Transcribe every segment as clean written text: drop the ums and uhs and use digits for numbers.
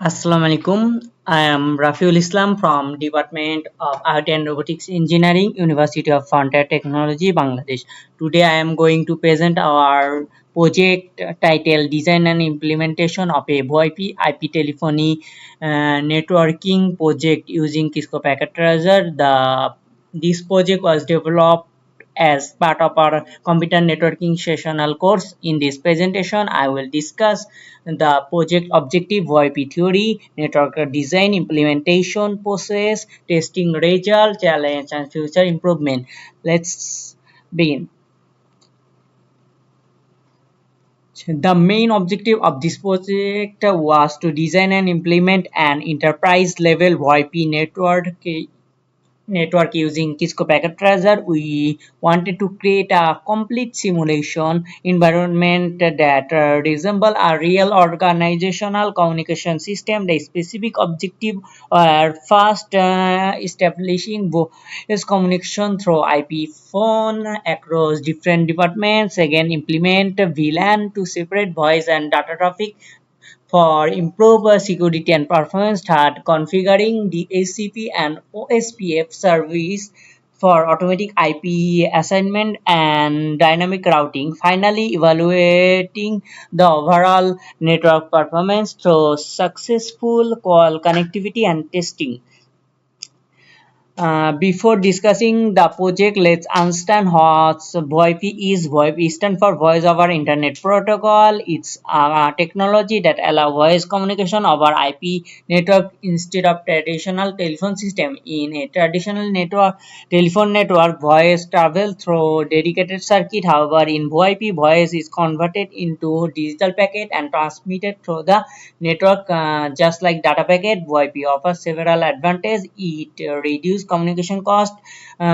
Assalamu alaikum. I am Rafiul Islam from Department of Art and Robotics Engineering, University of Frontier Technology, Bangladesh. Today I am going to present our project titled Design and Implementation of a VoIP IP Telephony Networking Project using Cisco Packet Tracer. This project was developed as part of our computer networking sessional course. In this presentation, I will discuss the project objective, VoIP theory, network design, implementation process, testing result, challenge, and future improvement. Let's begin. The main objective of this project was to design and implement an enterprise level VoIP network using Cisco Packet Tracer. We wanted to create a complete simulation environment that resemble a real organizational communication system. The specific objective were first establishing voice communication through IP phone across different departments. Second, implement VLAN to separate voice and data traffic for improved security and performance. Third, configuring the DHCP and OSPF service for automatic IP assignment and dynamic routing. Finally, evaluating the overall network performance through successful call connectivity and testing. Before discussing the project, let's understand what VoIP is. VoIP stands for Voice over Internet Protocol. It's a technology that allows voice communication over IP network instead of traditional telephone system. In a traditional telephone network, voice travels through dedicated circuit. However, in VoIP, voice is converted into digital packet and transmitted through the network. Just like data packet, VoIP offers several advantages. It reduces communication cost,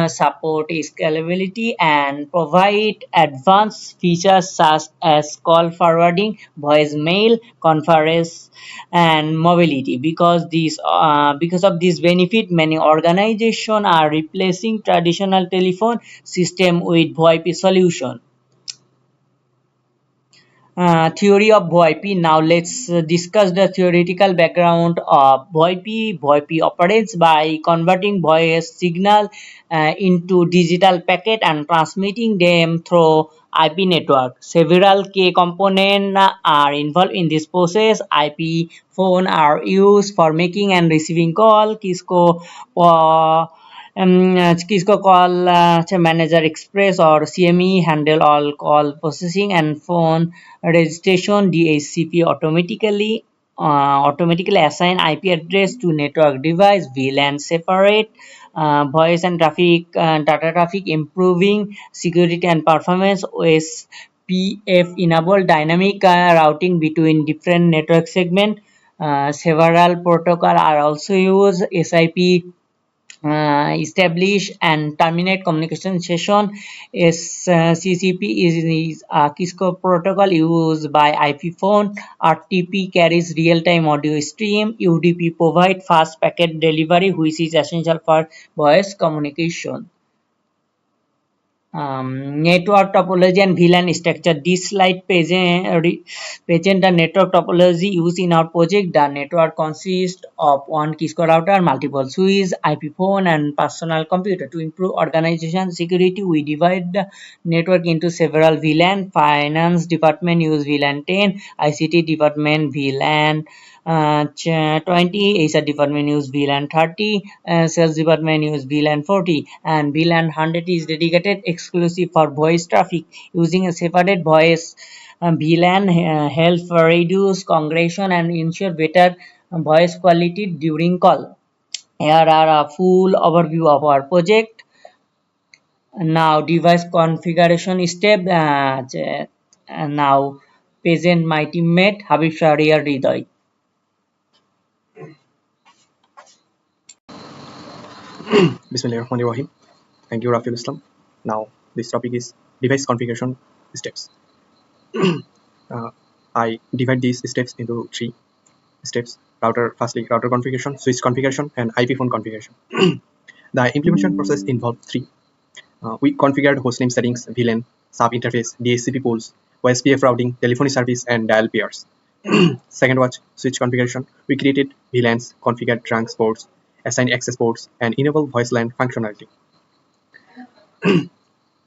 support scalability, and provide advanced features such as call forwarding, voicemail, conference, and mobility. Because of this benefit, many organizations are replacing traditional telephone system with VoIP solution. Theory of VoIP. Now let's discuss the theoretical background of VoIP. VoIP operates by converting voice signal into digital packet and transmitting them through IP network. Several key components are involved in this process. IP phone are used for making and receiving call. Cisco Call Manager Express or CME handle all call processing and phone registration. DHCP automatically assign IP address to network device. VLAN separate voice and data traffic, improving security and performance. OSPF enable dynamic routing between different network segments. Several protocols are also used. SIP establish and terminate communication session. CCP is a Cisco protocol used by IP phone. RTP carries real-time audio stream. UDP provide fast packet delivery, which is essential for voice communication. Network topology and VLAN structure. This slide present the network topology used in our project. The network consists of one Cisco router, multiple switches, IP phone, and personal computer. To improve organization security, we divide the network into several VLAN. Finance department use VLAN 10, ICT department VLAN 20, HR department use VLAN 30, sales department use VLAN 40, and VLAN 100 is dedicated exclusive for voice traffic. Using a separate voice VLAN help reduce congestion and ensure better voice quality during call. Here are a full overview of our project. Now device configuration step. Now present my teammate Habib Shahriar Ridoy. Bismillahirrahmanirrahim. Thank you, Rafiul Islam. Now, this topic is device configuration steps. I divide these steps into 3 steps. Firstly, router configuration, switch configuration, and IP phone configuration. The implementation process involved 3. We configured hostname settings, VLAN, sub interface, DHCP pools, OSPF routing, telephony service, and dial pairs. Second was switch configuration. We created VLANs, configured trunks ports, assigned access ports, and enabled voice LAN functionality.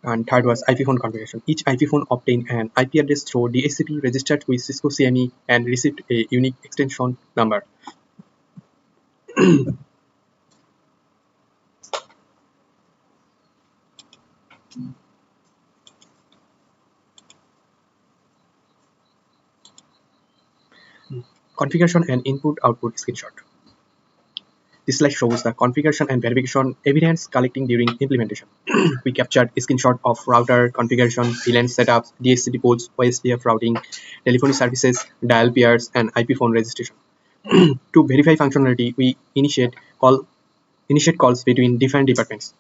And third was IP phone configuration. Each IP phone obtained an IP address through DHCP, registered with Cisco CME, and received a unique extension number. Configuration and input-output screenshot. This slide shows the configuration and verification evidence collecting during implementation. We captured a screenshot of router configuration, VLAN setups, DHCP ports, OSPF routing, telephony services, dial pairs, and IP phone registration. To verify functionality, we initiate calls between different departments.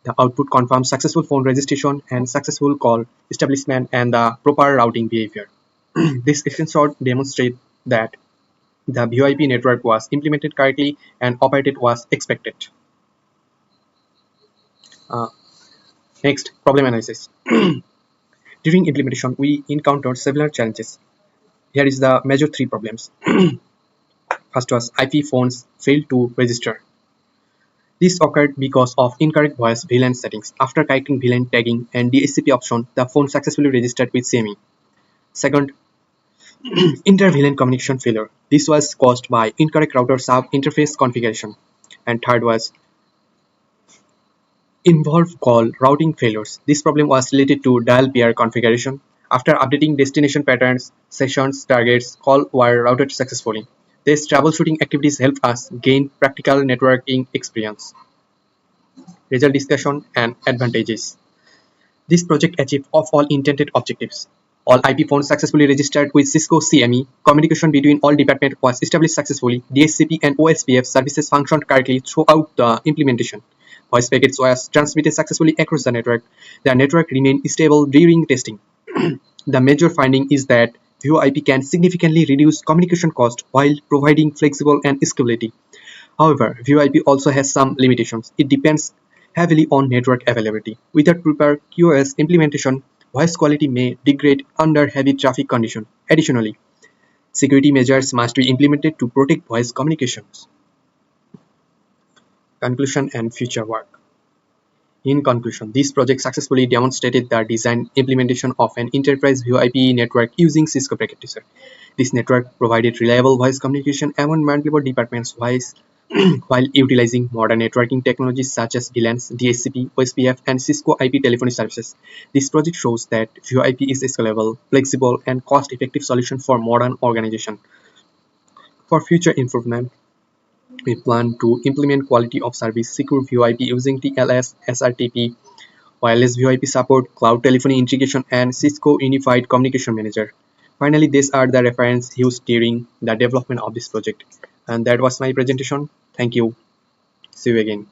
The output confirms successful phone registration and successful call establishment and the proper routing behavior. This screenshot demonstrates that the VoIP network was implemented correctly and operated as expected. Uh, Next, problem analysis. During implementation, we encountered several challenges. Here is the major three problems. First was IP phones failed to register. This occurred because of incorrect voice VLAN settings. After correcting VLAN tagging and DHCP option, the phone successfully registered with CME. Second, inter-VLAN communication failure. This was caused by incorrect router sub interface configuration. And third was involved call routing failures. This problem was related to dial pair configuration. After updating destination patterns, sessions, targets, call were routed successfully. These troubleshooting activities helped us gain practical networking experience. Result discussion and advantages. This project achieved of all intended objectives. All IP phones successfully registered with Cisco CME. Communication between all departments was established successfully. DHCP and OSPF services functioned correctly throughout the implementation. Voice packets was transmitted successfully across the network. The network remained stable during testing. The major finding is that VoIP can significantly reduce communication cost while providing flexible and scalability. However, VoIP also has some limitations. It depends heavily on network availability. Without proper QoS implementation, voice quality may degrade under heavy traffic conditions. Additionally, security measures must be implemented to protect voice communications. Conclusion and future work. In conclusion, this project successfully demonstrated the design implementation of an enterprise VoIP network using Cisco Packet Tracer. This network provided reliable voice communication among multiple departments while utilizing modern networking technologies such as VLANs, DHCP, OSPF, and Cisco IP telephony services. This project shows that VoIP is a scalable, flexible, and cost-effective solution for modern organizations. For future improvement, we plan to implement quality of service secure VoIP using TLS, SRTP, wireless VoIP support, cloud telephony integration, and Cisco Unified Communication Manager. Finally, these are the references used during the development of this project. And that was my presentation. Thank you. See you again.